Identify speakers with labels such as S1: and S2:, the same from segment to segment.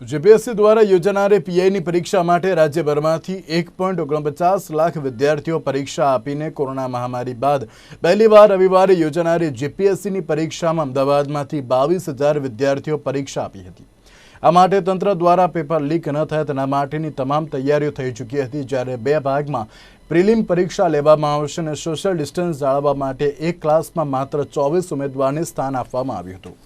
S1: GPSC દ્વારા યોજાનારી પીઆઈની પરીક્ષા માટે રાજ્યભરમાંથી 1.49 લાખ વિદ્યાર્થીઓ પરીક્ષા આપીને કોરોના મહામારી બાદ પહેલીવાર રવિવારે યોજાનારી જીપીએસસીની પરીક્ષામાં અમદાવાદમાંથી 22,000 વિદ્યાર્થીઓ પરીક્ષા આપી હતી। આ માટે તંત્ર દ્વારા પેપર લીક ન થાય તેના માટેની તમામ તૈયારીઓ થઈ ચૂકી હતી, જ્યારે બે ભાગમાં પ્રિલિમ પરીક્ષા લેવામાં આવશે અને સોશિયલ ડિસ્ટન્સ જાળવવા માટે એક ક્લાસમાં માત્ર 24 ઉમેદવારને સ્થાન આપવામાં આવ્યું હતું।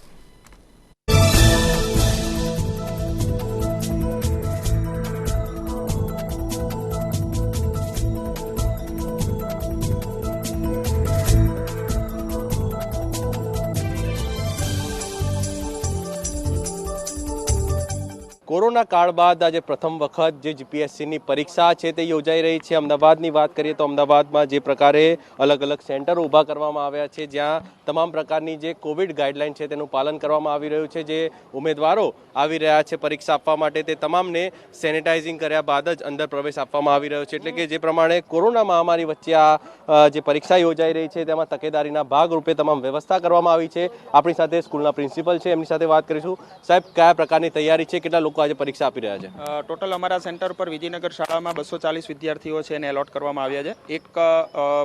S2: કોરોના કાળ બાદ આજે પ્રથમ વખત જે જીપીએસસીની પરીક્ષા છે તે યોજાઈ રહી છે। અમદાવાદની વાત કરીએ તો અમદાવાદમાં જે પ્રકારે અલગ અલગ સેન્ટરો ઊભા કરવામાં આવ્યા છે, જ્યાં તમામ પ્રકારની જે કોવિડ ગાઈડલાઈન છે તેનું પાલન કરવામાં આવી રહ્યું છે। જે ઉમેદવારો આવી રહ્યા છે પરીક્ષા આપવા માટે તે તમામને સેનિટાઇઝિંગ કર્યા બાદ જ અંદર પ્રવેશ આપવામાં આવી રહ્યો છે। એટલે કે જે પ્રમાણે કોરોના મહામારી વચ્ચે આ જે પરીક્ષા યોજાઈ રહી છે તેમાં તકેદારીના ભાગરૂપે તમામ વ્યવસ્થા કરવામાં આવી છે। આપણી સાથે સ્કૂલના પ્રિન્સિપલ છે, એમની સાથે વાત કરીશું। સાહેબ, કયા પ્રકારની તૈયારી છે, કેટલા લોકો આજે પરીક્ષા આપી રહ્યા છે?
S3: ટોટલ અમારા સેન્ટર પર વિજયનગર શાળામાં 240 વિદ્યાર્થીઓ છે એને એલોટ કરવામાં આવ્યા છે। એક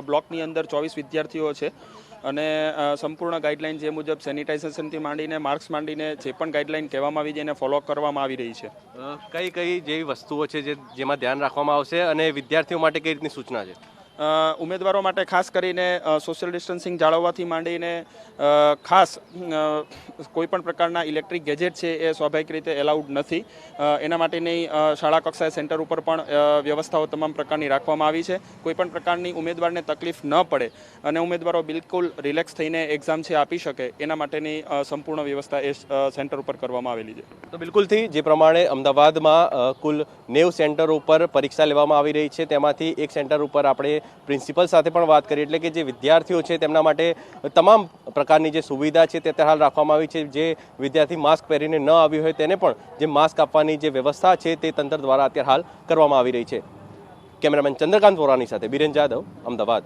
S3: બ્લોકની અંદર 24 વિદ્યાર્થીઓ છે અને સંપૂર્ણ ગાઈડલાઈન જે મુજબ સેનિટાઇઝેશનથી માંડીને માર્ક્સ માંડીને જે પણ ગાઈડલાઈન કહેવામાં આવી છે એને ફોલો કરવામાં આવી રહી છે।
S2: કઈ કઈ જેવી વસ્તુઓ છે જેમાં ધ્યાન રાખવામાં આવશે અને વિદ્યાર્થીઓ માટે કઈ રીતની સૂચના છે?
S3: ઉમેદવારો માટે ખાસ કરીને સોશિયલ ડિસ્ટન્સિંગ જાળવવાથી માંડીને ખાસ કોઈપણ પ્રકારના ઇલેક્ટ્રિક ગેજેટ છે એ સ્વાભાવિક રીતે એલાઉડ નથી। એના માટેની શાળા કક્ષાએ સેન્ટર ઉપર પણ વ્યવસ્થાઓ તમામ પ્રકારની રાખવામાં આવી છે। કોઈપણ પ્રકારની ઉમેદવારને તકલીફ ન પડે અને ઉમેદવારો બિલકુલ રિલેક્સ થઈને એક્ઝામ છે આપી શકે એના માટેની સંપૂર્ણ વ્યવસ્થા એ સેન્ટર ઉપર કરવામાં આવેલી છે।
S2: તો બિલકુલથી જે પ્રમાણે અમદાવાદમાં કુલ 90 સેન્ટરો ઉપર પરીક્ષા લેવામાં આવી રહી છે, તેમાંથી એક સેન્ટર ઉપર આપણે પ્રિન્સિપલ સાથે પણ વાત કરી, એટલે કે જે વિદ્યાર્થીઓ છે તેમના માટે તમામ પ્રકારની જે સુવિધા છે તે હાલ રાખવામાં આવી છે। જે વિદ્યાર્થી માસ્ક પહેરીને ન આવ્યું હોય તેને પણ જે માસ્ક આપવાની જે વ્યવસ્થા છે તે તંત્ર દ્વારા અત્યારે હાલ કરવામાં આવી રહી છે। કેમેરામેન ચંદ્રકાંત વોરાની સાથે બીરેન જાદવ, અમદાવાદ।